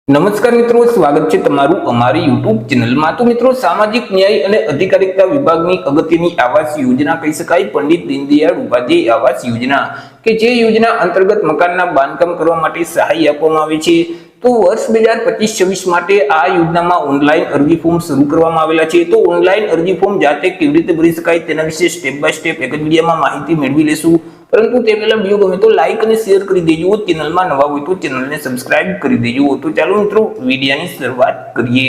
નમસ્કાર મિત્રો, સ્વાગત છે તમારું અમારી યુટ્યુબ ચેનલમાં। તો મિત્રો, સામાજિક ન્યાય અને અધિકારિતા વિભાગની અગત્યની આવાસ યોજના કહી શકાય પંડિત દીનદયાળ ઉપાધ્યાય આવાસ યોજના, કે જે યોજના અંતર્ગત મકાનના બાંધકામ કરવા માટે સહાય આપવામાં આવે છે। તો વર્ષ 2025-26 માટે આ યોજનામાં ઓનલાઈન અરજી ફોર્મ શરૂ કરવામાં આવેલા છે। તો ઓનલાઈન અરજી ફોર્મ જાતે કેવી રીતે ભરી શકાય તેના વિશે સ્ટેપ બાય સ્ટેપ એક જ વિડીયોમાં માહિતી મેળવી લેશું। પરંતુ તે પહેલા વિડીયો ગમે તો લાઈક અને શેર કરી દેજો। ચેનલમાં નવા હોય તો ચેનલને સબસ્ક્રાઇબ કરી દેજો। તો ચાલો મિત્રો, વિડીયોની શરૂઆત કરીએ।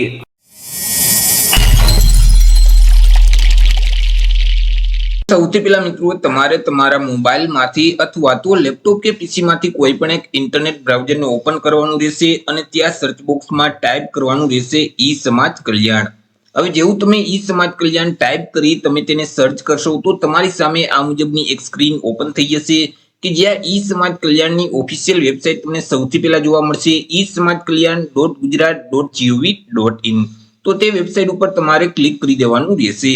સૌથી પહેલા મિત્રો, તમારે તમારા મોબાઈલમાંથી અથવા તો લેપટોપ કે પીસીમાંથી કોઈ પણ એક ઇન્ટરનેટ બ્રાઉઝરને ઓપન કરવાનું રહેશે અને ત્યાં સર્ચ બોક્સમાં ટાઈપ કરવાનું રહેશે ઈ સમાજ કલ્યાણ। હવે જેવું તમે ઈ સમાજ કલ્યાણ ટાઈપ કરી તમે તેને સર્ચ કરશો તો તમારી સામે આ મુજબની એક સ્ક્રીન ઓપન થઈ જશે, કે જ્યાં ઈ સમાજ કલ્યાણની ઓફિશિયલ વેબસાઇટ તમને સૌથી પહેલા જોવા મળશે, esamajkalyan.gujarat.gov.in। તો તે વેબસાઇટ ઉપર તમારે ક્લિક કરી દેવાનું રહેશે।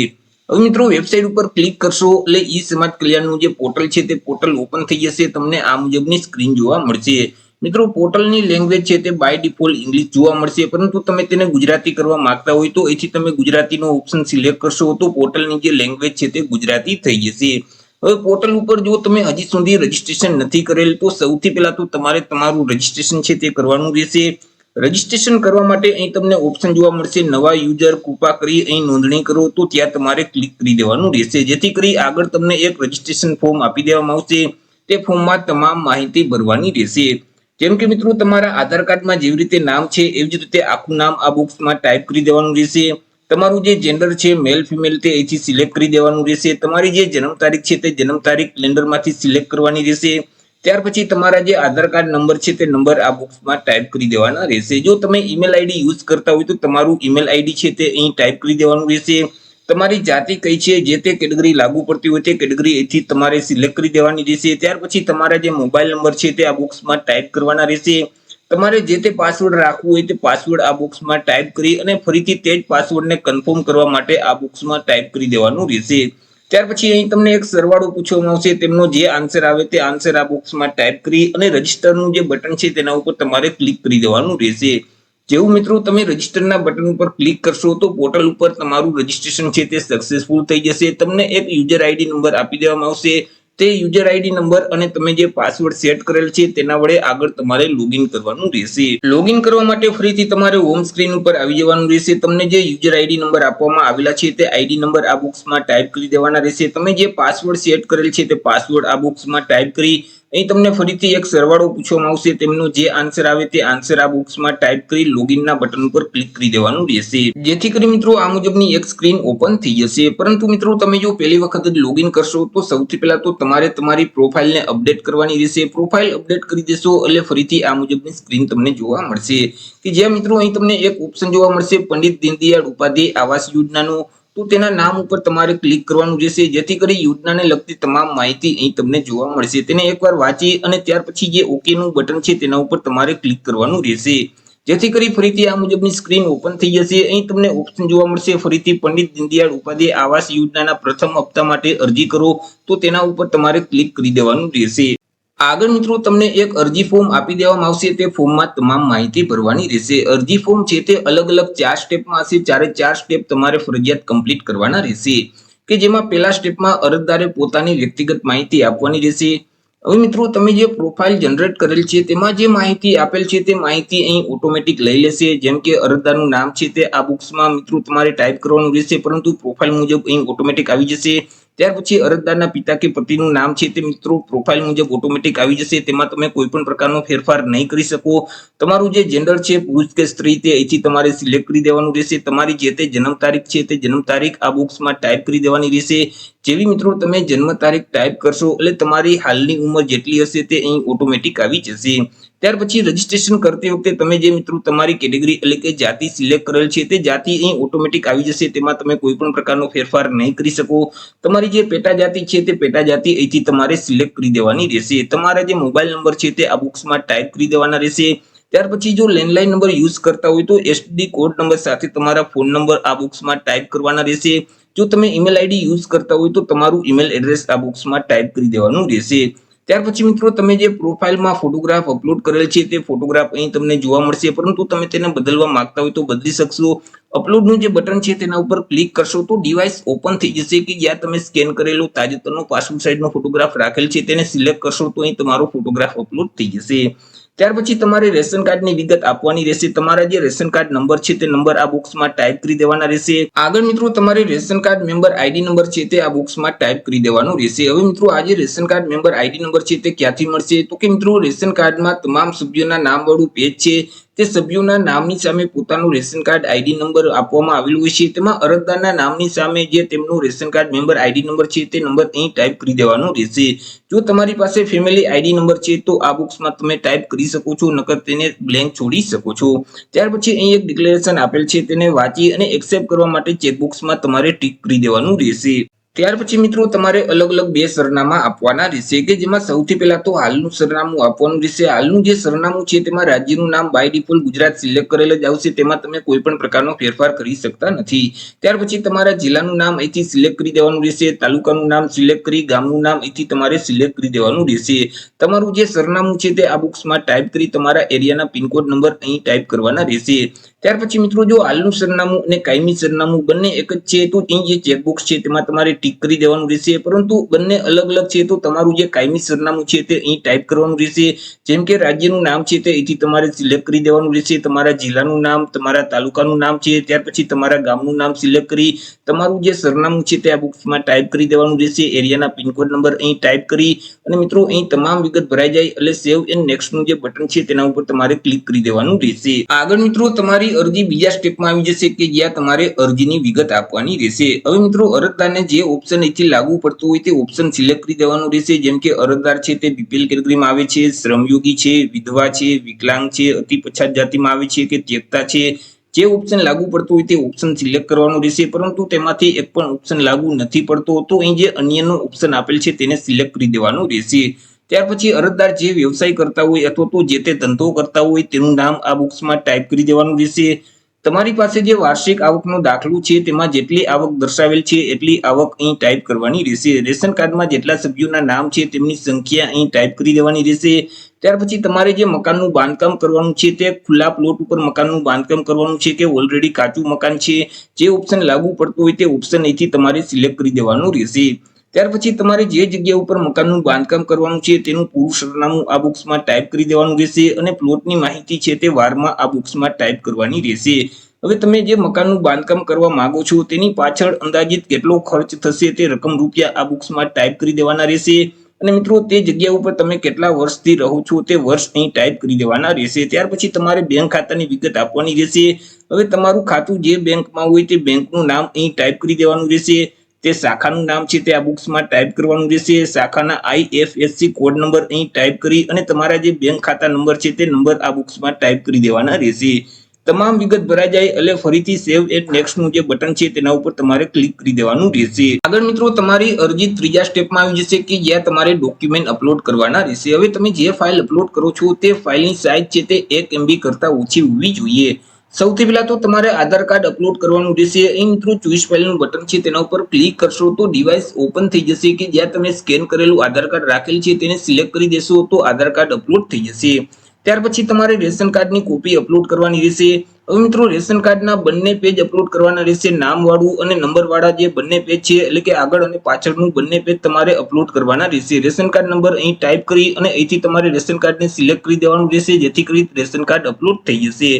હવે મિત્રો, વેબસાઇટ ઉપર ક્લિક કરશો એટલે ઈ સમાજ કલ્યાણનું જે પોર્ટલ છે તે પોર્ટલ ઓપન થઈ જશે। તમને આ મુજબની સ્ક્રીન જોવા મળશે। મિત્રો, પોર્ટલની લેંગ્વેજ છે તે બાય ડિફોલ્ટ ઇંગ્લિશ જોવા મળશે, પરંતુ તમે તેને ગુજરાતી કરવા માંગતા હોય તો અહીંથી તમે ગુજરાતીનો ઓપ્શન સિલેક્ટ કરશો તો પોર્ટલની જે લેંગ્વેજ છે તે ગુજરાતી થઈ જશે। હવે પોર્ટલ ઉપર જો તમે હજી સુધી રજીસ્ટ્રેશન નથી કરેલ તો સૌથી પહેલા તો તમારે તમારું રજીસ્ટ્રેશન છે તે કરવાનું રહેશે। રજીસ્ટ્રેશન કરવા માટે અહીં તમને ઓપ્શન જોવા મળશે નવા યુઝર, કૃપા કરી અહીં નોંધણી કરો, તો ત્યાં તમારે ક્લિક કરી દેવાનું રહેશે, જેથી કરી આગળ તમને એક રજીસ્ટ્રેશન ફોર્મ આપી દેવામાં આવશે। તે ફોર્મમાં તમામ માહિતી ભરવાની રહેશે। જેમ કે મિત્રો, તમારા આધાર કાર્ડમાં જેવી રીતે નામ છે એવી જ રીતે આખું નામ આ બોક્સમાં ટાઈપ કરી દેવાનું રહેશે। તમારું જે જેન્ડર છે મેલ ફિમેલ તે અહીંથી સિલેક્ટ કરી દેવાનું રહેશે। તમારી જે જન્મ તારીખ છે તે જન્મ તારીખ કેલેન્ડરમાંથી સિલેક્ટ કરવાની રહેશે। ત્યાર પછી તમારા જે આધાર કાર્ડ નંબર છે તે નંબર આ બોક્સમાં ટાઈપ કરી દેવાના રહેશે। જો તમે ઈમેલ આઈડી યુઝ કરતા હોય તો તમારું ઈમેલ આઈડી છે તે અહીં ટાઈપ કરી દેવાનું રહેશે। તમારી જાતિ કઈ છે, જે તે કેટેગરી લાગુ પડતી હોય તે કેટેગરી અહીંથી તમારે સિલેક્ટ કરી દેવાની રહેશે। ત્યાર પછી તમારા જે મોબાઈલ નંબર છે તે આ બોક્સમાં ટાઈપ કરવાના રહેશે। તમારે જે તે પાસવર્ડ રાખવું હોય તે પાસવર્ડ આ બોક્સમાં ટાઈપ કરી અને ફરીથી તે જ પાસવર્ડને કન્ફર્મ કરવા માટે આ બોક્સમાં ટાઈપ કરી દેવાનું રહેશે। ત્યાર પછી અહીં તમને એક સરવાળો પૂછવામાં આવશે, તેમનો જે આન્સર આવે તે આન્સર આ બોક્સમાં ટાઈપ કરી અને રજીસ્ટરનું જે બટન છે તેના ઉપર તમારે ક્લિક કરી દેવાનું રહેશે। જેવું મિત્રો તમે રજીસ્ટરના બટન ઉપર ક્લિક કરશો તો પોર્ટલ ઉપર તમારું રજીસ્ટ્રેશન છે તે સક્સેસફુલ થઈ જશે। તમને એક યુઝર આઈડી નંબર આપી દેવામાં આવશે। તે યુઝર આઈડી નંબર અને તમે જે પાસવર્ડ સેટ કરેલ છે તેના વડે આગળ તમારે લોગિન કરવાનું રહેશે। લોગિન કરવા માટે ફરીથી તમારે હોમ સ્ક્રીન ઉપર આવી જવાનું રહેશે। તમને જે યુઝર આઈડી નંબર આપવામાં આવેલા છે તે આઈડી નંબર આ બોક્સમાં ટાઈપ કરી દેવાના રહેશે। તમે જે પાસવર્ડ સેટ કરેલ છે તે પાસવર્ડ આ બોક્સમાં ટાઈપ કરી અહીં તમને ફરીથી એક સરવાળો પૂછવામાં આવશે, તેમનો જે આન્સર આવે તે આન્સર આ બોક્સમાં ટાઈપ કરી લોગિનના બટન ઉપર ક્લિક કરી દેવાનું રહેશે, જેથી કરી મિત્રો આ મુજબની એક સ્ક્રીન ઓપન થઈ જશે। પરંતુ મિત્રો, તમે જો પહેલી વખત જ લોગિન કરશો તો સૌથી પહેલા તો તમારે તમારી પ્રોફાઇલને અપડેટ કરવાની રહેશે। પ્રોફાઇલ અપડેટ કરી દેશો એટલે ફરીથી આ મુજબની સ્ક્રીન તમને જોવા મળશે, કે જ્યાં મિત્રો અહીં તમને એક ઓપ્શન જોવા મળશે પંડિત દીનદયાળ ઉપાધ્યાય આવાસ યોજનાનું। તો તેના નામ ઉપર તમારે ક્લિક કરવાનું રહેશે, જેથી કરી યોજનાને લગતી તમામ માહિતી અહીં તમને જોવા મળશે। તેને એકવાર વાંચી અને ત્યાર પછી જે ઓકે નું બટન છે તેના ઉપર તમારે ક્લિક કરવાનું રહેશે, જેથી કરી ફરીથી આ મુજબની સ્ક્રીન ઓપન થઈ જશે। અહીં તમને ઓપ્શન જોવા મળશે ફરીથી પંડિત દીનદયાળ ઉપાધ્યાય આવાસ યોજનાના પ્રથમ હપ્તા માટે અરજી કરો, તો તેના ઉપર તમારે ક્લિક કરી દેવાનું રહેશે। આગળ મિત્રો તમને એક અરજી ફોર્મ આપી દેવામાં આવશે, તે ફોર્મમાં તમામ માહિતી ભરવાની રહેશે। અરજી ફોર્મ છે તે અલગ અલગ 4 સ્ટેપમાં હશે। 4 સ્ટેપ તમારે ફરજિયાત કમ્પ્લીટ કરવાના રહેશે, કે જેમાં પહેલા સ્ટેપમાં અરજદારે પોતાની વ્યક્તિગત માહિતી આપવાની રહેશે। હવે મિત્રો, તમે જે પ્રોફાઇલ જનરેટ કરેલ છે તેમાં જે માહિતી આપેલ છે તે માહિતી અહીં ઓટોમેટિક લઈ લેશે। જેમ કે અરજદારનું નામ છે તે આ બોક્સમાં મિત્રો તમારે ટાઈપ કરવાનું રહેશે, પરંતુ પ્રોફાઇલ મુજબ અહીં ઓટોમેટિક આવી જશે। ત્યાર પછી અરજદારના પિતા કે પતિનું નામ છે તે મિત્રો પ્રોફાઇલ મુજબ ઓટોમેટિક આવી જશે, તેમાં તમે કોઈ પણ પ્રકારનો ફેરફાર નહીં કરી શકો। તમારું જે જેન્ડર છે પુરુષ કે સ્ત્રી તે અહીંથી તમારે સિલેક્ટ કરી દેવાનું રહેશે। તમારી જે તે જન્મ તારીખ છે તે જન્મ તારીખ આ બોક્સમાં ટાઈપ કરી દેવાની રહેશે। જેવી મિત્રો તમે જન્મ તારીખ ટાઈપ કરશો એટલે તમારી હાલની ઉંમર જેટલી હશે તે અહીં ઓટોમેટિક આવી જશે। ત્યાર પછી રજીસ્ટ્રેશન કરતી વખતે તમે જે મિત્રો તમારી કેટેગરી એટલે કે જાતિ સિલેક્ટ કરેલ છે તે જાતિ અહીં ઓટોમેટિક આવી જશે, તેમાં તમે કોઈ પણ પ્રકારનો ફેરફાર નહીં કરી શકો। તમારી જે પેટા જાતિ છે તે પેટા જાતિ અહીંથી તમારે સિલેક્ટ કરી દેવાની રહેશે। તમારા જે મોબાઈલ નંબર છે તે આ બોક્સમાં ટાઈપ કરી દેવાના રહેશે। ત્યાર પછી જો લેન્ડલાઇન નંબર યુઝ કરતા હોય તો એસટીડી કોડ નંબર સાથે તમારા ફોન નંબર આ બોક્સમાં ટાઈપ કરવાના રહેશે। જો તમે ઈમેલ આઈડી યુઝ કરતા હોય તો તમારું ઈમેલ એડ્રેસ આ બોક્સમાં ટાઈપ કરી દેવાનું રહેશે। ત્યાર પછી મિત્રો તમે જે પ્રોફાઇલમાં ફોટોગ્રાફ અપલોડ કરેલ છે તે ફોટોગ્રાફ અહીં તમને જોવા મળશે, પરંતુ તમે તેને બદલવા માંગતા હોય તો બદલી શકશો. અપલોડનું જે બટન છે તેના ઉપર ક્લિક કરશો તો ડિવાઇસ ઓપન થઈ જશે કે જ્યાં તમે સ્કેન કરેલો તાજેતરનો પાસપોર્ટ સાઇઝનો ફોટોગ્રાફ રાખેલ છે તેને સિલેક્ટ કરશો તો અહીં તમારો ફોટોગ્રાફ અપલોડ થઈ જશે. ત્યાર પછી તમારે રેશન કાર્ડની વિગત આપવાની રહેશે. તમારા જે રેશન કાર્ડ નંબર છે તે નંબર આ બોક્સમાં ટાઈપ કરી દેવાના રહેશે. આગળ મિત્રો તમારે ration card member ID number છે તે આ બોક્સમાં ટાઈપ કરી દેવાનો રહેશે. હવે મિત્રો આ જે ration card member ID number છે તે ક્યાંથી મળશે? તો કે મિત્રો રેશન કાર્ડમાં તમામ સભ્યોના નામ વાળું પેજ છે તે સભ્યોના નામની સામે પોતાનું રેશન કાર્ડ આઈડી નંબર આપવામાં આવેલું હોય છે. તેમાં અરજદારના નામની સામે જે તેમનું ration card member ID number છે તે નંબર અહીં ટાઈપ કરી દેવાનો રહેશે. જો તમારી પાસે ફેમિલી આઈડી નંબર છે તો આ બોક્સમાં તમે ટાઈપ કરી શકો છો, નકર તેને બ્લેન્ક છોડી શકો છો. ત્યાર પછી અહીં એક ડિક્લેરેશન આપેલ છે તેને વાંચી અને એક્સેપ્ટ કરવા માટે ચેકબોક્સમાં તમારે ટિક કરી દેવાનું રહેશે. ત્યાર પછી મિત્રો તમારે અલગ અલગ બે સરનામા આપવાના રહેશે કે જેમાં સૌથી પહેલા તો હાલનું સરનામું આપવાનું રહેશે. હાલનું જે સરનામું છે તેમાં રાજ્યનું નામ બાય ડિફોલ્ટ ગુજરાત સિલેક્ટ કરેલ જ આવશે, તેમાં તમે કોઈ પણ પ્રકારનો ફેરફાર કરી શકતા નથી. ત્યાર પછી તમારા જિલ્લાનું નામ અહીંથી સિલેક્ટ કરી દેવાનું રહેશે. તાલુકાનું નામ સિલેક્ટ કરી ગામનું નામ અહીંથી તમારે સિલેક્ટ કરી દેવાનું રહેશે. તમારું જે સરનામું છે તે આ બોક્સમાં ટાઈપ કરી તમારા એરિયાના પિનકોડ નંબર અહીં ટાઈપ કરવાના રહેશે. ત્યાર પછી મિત્રો જો હાલનું સરનામું અને કાયમી સરનામું બંને એક જ છે તો અહીં જે ચેકબોક્સ છે તેમાં તમારે ટિક કરી દેવાનું રહેશે. પરંતુ બંને અલગ અલગ છે તો તમારું જે કાયમી સરનામું છે તે અહીં ટાઈપ કરવાનું રહેશે. જેમ કે રાજ્યનું નામ છે તે અહીંથી તમારે સિલેક્ટ કરી દેવાનું રહેશે. તમારા જિલ્લાનું નામ, તમારા તાલુકાનું નામ છે, ત્યાર પછી તમારા ગામનું નામ સિલેક્ટ કરી તમારું જે સરનામું છે તે આ બોક્સમાં ટાઈપ કરી દેવાનું રહેશે. એરિયાના પિનકોડ નંબર અહીં ટાઈપ કરી અને મિત્રો અહીં તમામ વિગત ભરાઈ જાય એટલે સેવ એન્ડ નેક્સ્ટનું જે બટન છે તેના ઉપર તમારે ક્લિક કરી દેવાનું રહેશે. આગળ મિત્રો તમારી અરજી બીજા સ્ટેપમાં આવી જશે કે જ્યાં તમારે અરજીની વિગત આપવાની રહેશે. હવે મિત્રો અરજદારને જે ઓપ્શન અહીંથી લાગુ પડતું હોય તે ઓપ્શન સિલેક્ટ કરી દેવાનું રહેશે. જેમ કે અરજદાર છે તે બીપીએલ કેટેગરીમાં આવે છે, શ્રમયોગી છે, વિધવા છે, વિકલાંગ છે, અતિ પછાત જાતિમાં આવે છે કે ત્યક્તા છે. જે ઓપ્શન લાગુ પડતું હોય તે ઓપ્શન સિલેક્ટ કરવાનું રહેશે. પરંતુ તેમાંથી એક પણ ઓપ્શન લાગુ નથી પડતો તો અહીં જે અન્યનો ઓપ્શન આપેલ છે તેને સિલેક્ટ કરી દેવાનું રહેશે. ત્યાર પછી અરજદાર જે વ્યવસાય કરતા હોય અથવા તો જે તે ધંધો કરતા હોય તેનું નામ આ બોક્સમાં ટાઈપ કરી દેવાનું રહેશે. તમારી પાસે જે વાર્ષિક આવકનો દાખલો છે તેમાં જેટલી આવક દર્શાવેલ છે એટલી આવક અહીં ટાઈપ કરવાની રહેશે. રેશન કાર્ડમાં જેટલા સભ્યોના નામ છે તેમની સંખ્યા અહીં ટાઈપ કરી દેવાની રહેશે. ત્યાર પછી તમારે જે મકાનનું બાંધકામ કરવાનું છે તે ખુલ્લા પ્લોટ ઉપર મકાનનું બાંધકામ કરવાનું છે કે ઓલરેડી કાચું મકાન છે, જે ઓપ્શન લાગુ પડતું હોય તે ઓપ્શન અહીંથી તમારે સિલેક્ટ કરી દેવાનું રહેશે. ત્યાર પછી તમારે જે જગ્યા ઉપર મકાનનું બાંધકામ કરવાનું છે તેનું પૂરું સરનામું આ બોક્સમાં ટાઈપ કરી દેવાનું રહેશે અને પ્લોટની માહિતી છે તે વારમાં આ બોક્સમાં ટાઈપ કરવાની રહેશે. હવે તમે જે મકાનનું બાંધકામ કરવા માંગો છો તેની પાછળ અંદાજિત કેટલો ખર્ચ થશે તે રકમ રૂપિયા આ બોક્સમાં ટાઈપ કરી દેવાના રહેશે. અને મિત્રો તે જગ્યા ઉપર તમે કેટલા વર્ષથી રહો છો તે વર્ષ અહીં ટાઈપ કરી દેવાના રહેશે. ત્યાર પછી તમારે બેંક ખાતાની વિગત આપવાની રહેશે. હવે તમારું ખાતું જે બેંકમાં હોય તે બેંકનું નામ અહીં ટાઈપ કરી દેવાનું રહેશે. તે શાખાનું નામ છે તે આ બોક્સમાં ટાઈપ કરવાનું રહેશે. શાખાના IFSC કોડ નંબર અહીં ટાઈપ કરી અને તમારા જે બેંક ખાતા નંબર છે તે નંબર આ બોક્સમાં ટાઈપ કરી દેવાના રહેશે. તમામ વિગત ભરાઈ જાય એટલે ફરીથી સેવ એન્ડ નેક્સ્ટનું જે બટન છે તેના ઉપર તમારે ક્લિક કરી દેવાનું રહેશે. આગળ મિત્રો તમારી અરજી ત્રીજા સ્ટેપમાં આવી જશે કે જ્યાં તમારે ડોક્યુમેન્ટ અપલોડ કરવાના રહેશે. હવે તમે જે ફાઇલ અપલોડ કરો છો તે ફાઇલની સાઇઝ છે તે 1 MB કરતા ઓછી હોવી જોઈએ. સૌથી પહેલા તો તમારે આધાર કાર્ડ અપલોડ કરવાનું રહેશે. અહીં મિત્રો ચોઈસ ફાઇલનું બટન છે તેના ઉપર ક્લિક કરશો તો ડિવાઇસ ઓપન થઈ જશે કે જ્યાં તમે સ્કેન કરેલું આધાર કાર્ડ રાખેલ છે તેને સિલેક્ટ કરી દેશો તો આધાર કાર્ડ અપલોડ થઈ જશે. ત્યાર પછી તમારે રેશન કાર્ડની કોપી અપલોડ કરવાની રહેશે. હવે મિત્રો રેશન કાર્ડના બંને પેજ અપલોડ કરવાના રહેશે. નામવાળું અને નંબરવાળા જે બંને પેજ છે એટલે કે આગળ અને પાછળનું બંને પેજ તમારે અપલોડ કરવાના રહેશે. રેશન કાર્ડ નંબર અહીં ટાઈપ કરી અને અહીંથી તમારે રેશન કાર્ડને સિલેક્ટ કરી દેવાનું રહેશે જેથી કરી રેશન કાર્ડ અપલોડ થઈ જશે.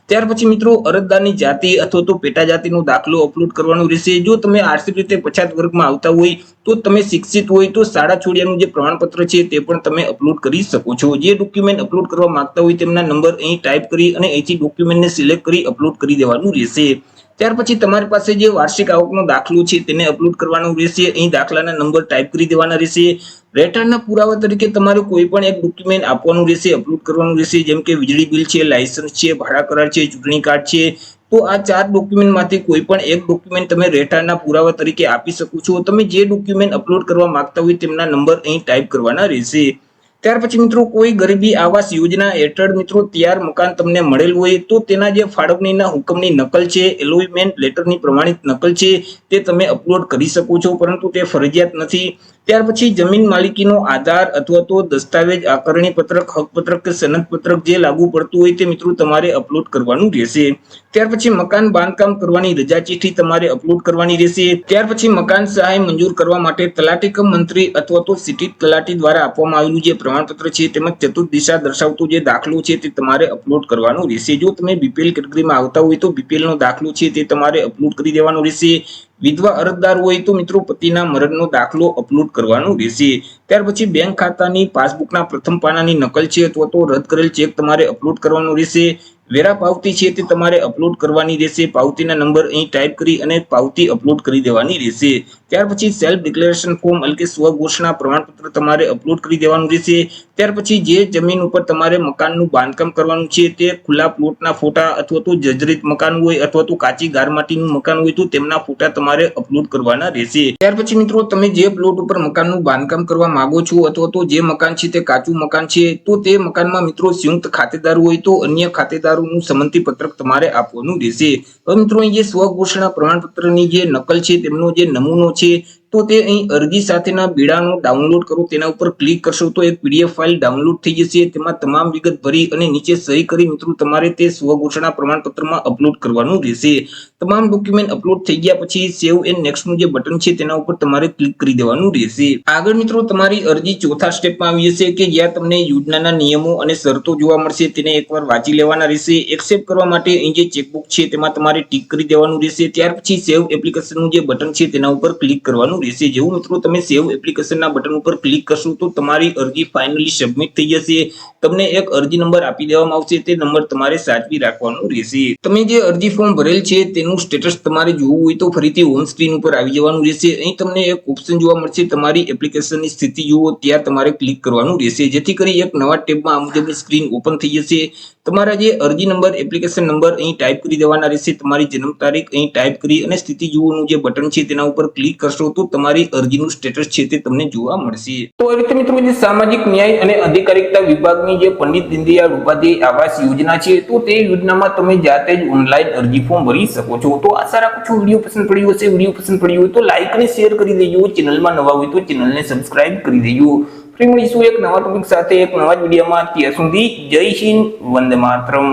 ત્યાર પછી મિત્રો અરજદારની જાતિ અથવા તો પેટા જાતિનો દાખલો અપલોડ કરવાનો રહેશે. જો તમે આર્થિક રીતે પછાત વર્ગમાં આવતા હોય તો તમે શિક્ષિત હોય તો શાળા છોડ્યાનું જે પ્રમાણપત્ર છે તે પણ તમે અપલોડ કરી શકો છો. જે ડોક્યુમેન્ટ અપલોડ કરવા માંગતા હોય તેમના નંબર અહીં ટાઈપ કરી અને અહીંથી ડોક્યુમેન્ટને સિલેક્ટ કરી અપલોડ કરી દેવાનું રહેશે. ત્યાર પછી તમારી પાસે જે વાર્ષિક આવકનો દાખલો છે તેને અપલોડ કરવાનો રહેશે. અહીં દાખલાના નંબર ટાઈપ કરી દેવાના રહેશે. રહેઠાણના પુરાવા તરીકે તમારે કોઈ પણ એક ડોક્યુમેન્ટ આપવાનું રહેશે, અપલોડ કરવાનું રહેશે. જેમ કે વીજળી બિલ છે, લાયસન્સ છે, ભાડા કરાર છે, ચૂંટણી કાર્ડ છે. તો આ 4 ડોક્યુમેન્ટમાંથી કોઈ પણ એક ડોક્યુમેન્ટ તમે રહેઠાણના પુરાવા તરીકે આપી શકો છો. તમે જે ડોક્યુમેન્ટ અપલોડ કરવા માંગતા હોય તેમના નંબર અહીં ટાઈપ કરવાના રહેશે. ત્યાર પછી મિત્રો કોઈ ગરીબી આવાસ યોજના હેઠળ મિત્રો તૈયાર મકાન તમને મળેલ હોય તો તેના જે ફાળવણીના હુકમની નકલ છે, એલોઇમેન્ટ લેટરની પ્રમાણિત નકલ છે તે તમે અપલોડ કરી શકો છો, પરંતુ તે ફરજિયાત નથી. ત્યાર પછી જમીન માલિકીનો આધાર અથવા તો દસ્તાવેજ, આકારણી પત્રક, હક પત્રક કે સનદ પત્રક જે લાગુ પડતું હોય તે મિત્રો તમારે અપલોડ કરવાનું રહેશે. ત્યાર પછી મકાન બાંધકામ કરવાની રજા ચિઠ્ઠી તમારે અપલોડ કરવાની રહેશે. ત્યાર પછી મકાન સહાય મંજૂર કરવા માટે તલાટી કમ મંત્રી અથવા તો સિટી તલાટી દ્વારા આપવામાં આવેલું જે પ્રમાણપત્ર છે તેમજ ચતુર્દિશા દર્શાવતો જે દાખલો છે તે તમારે અપલોડ કરવાનો રહેશે. જો તમે બીપીએલ કેટેગરીમાં આવતા હોય તો બીપીએલ નો દાખલો છે તે તમારે અપલોડ કરી દેવાનો રહેશે. વિધવા અરજદાર હોય તો મિત્રો પતિના મરણનો દાખલો અપલોડ કરવાનો રહેશે. ત્યાર પછી બેંક ખાતાની પાસબુકના પ્રથમ પાનાની નકલ છે અથવા તો રદ કરેલ ચેક તમારે અપલોડ કરવાનો રહેશે. વેરા પાવતી છે તે તમારે અપલોડ કરવાની રહેશે. પાવતીના નંબર અહીં ટાઈપ કરી અને પાવતી અપલોડ કરી દેવાની રહેશે. ત્યાર પછી સેલ્ફ ડિક્લેરેશન ફોર્મ એટલે કે સ્વ ઘોષણા પ્રમાણપત્ર તમારે અપલોડ કરી દેવાનું રહેશે. ત્યાર પછી જે જમીન ઉપર તમારે મકાનનું બાંધકામ કરવાનું છે તે ખુલ્લા પ્લોટના ફોટા અથવા તો જર્જરિત મકાન હોય અથવા તો કાચી ગારમાટીનું મકાન હોય તો તેમના ફોટા તમારે અપલોડ કરવાના રહેશે. ત્યાર પછી મિત્રો તમે જે પ્લોટ ઉપર મકાનનું બાંધકામ કરવા માંગો છો અથવા તો જે મકાન છે તે કાચું મકાન છે તો તે મકાનમાં મિત્રો સંયુક્ત ખાતેદાર હોય તો અન્ય ખાતેદારોનું સંમતિ પત્રક તમારે આપવાનું રહેશે. હવે મિત્રો અહીં જે સ્વઘોષણા પ્રમાણપત્રની જે નકલ છે તેમનો જે નમૂનો છે તો તે અહીં અરજી સાથેના બીડાનો ડાઉનલોડ કરો, તેના ઉપર ક્લિક કરશો તો એક પીડીએફ ફાઇલ ડાઉનલોડ થઈ જશે. તેમાં તમામ વિગત ભરી અને નીચે સહી કરી મિત્રો તમારે તે સ્વઘોષણા પ્રમાણપત્રમાં અપલોડ કરવાનું રહેશે. તમામ ડોક્યુમેન્ટ અપલોડ થઈ ગયા પછી સેવ એન્ડ નેક્સ્ટ નું જે બટન છે તેના ઉપર તમારે ક્લિક કરી દેવાનું રહેશે. આગળ મિત્રો તમારી અરજી ચોથા સ્ટેપમાં આવી જશે કે જ્યાં તમને યોજનાના નિયમો અને શરતો જોવા મળશે તેને એકવાર વાંચી લેવાના રહેશે. એક્સેપ્ટ કરવા માટે અહીં જે ચેકબુક છે તેમાં તમારે ટીક કરી દેવાનું રહેશે. ત્યાર પછી સેવ એપ્લિકેશનનું જે બટન છે તેના ઉપર ક્લિક કરવાનું રહેશે. જેવું મિત્રો તમે સેવ એપ્લિકેશનના બટન ઉપર ક્લિક કરશો તો તમારી અરજી ફાઇનલી સબમિટ થઈ જશે. તમને એક અરજી નંબર આપી દેવામાં આવશે, તે નંબર તમારે સાચવી રાખવાનો રહેશે. તમે જે અરજી ફોર્મ ભરેલ છે તેનું સ્ટેટસ તમારે જોવું હોય તો ફરીથી હોમ સ્ક્રીન ઉપર આવી જવાનું રહેશે. અહીં તમને એક ઓપ્શન જોવા મળશે તમારી એપ્લિકેશનની સ્થિતિ જુઓ, ત્યાં તમારે ક્લિક કરવાનું રહેશે. જેથી કરી એક નવા ટેબમાં આ મુજબની સ્ક્રીન ઓપન થઈ જશે. તમારા જે અરજી નંબર, એપ્લિકેશન નંબર અહીં ટાઈપ કરી દેવાના રહેશે. તમારી જન્મ તારીખ અહીં ટાઈપ કરી અને સ્થિતિ જુઓનું જે બટન છે તેના ઉપર ક્લિક કરશો તો તમારી અરજીનું સ્ટેટસ છે તે તમને જોવા મળશે. તો આ રીતે મિત્રો જે સામાજિક ન્યાય અને અધિકારિતા વિભાગની જે પંડિત દીનદયાળ ઉપાધ્યાય આવાસ યોજના છે તો તે યોજનામાં તમે જાતે જ ઓનલાઈન અરજી ફોર્મ ભરી શકો છો. તો આશા રાખું છું વિડીયો પસંદ પડ્યો હશે. વિડીયો પસંદ પડ્યો હોય તો લાઈક અને શેર કરી દેજો. ચેનલમાં નવા હોય તો ચેનલને સબસ્ક્રાઇબ કરી દેજો. ફરી મળીશું એક નવા ટોપિક સાથે એક નવા જ વિડીયોમાં. ત્યાં સુધી જય હિન્દ, વંદે માતરમ.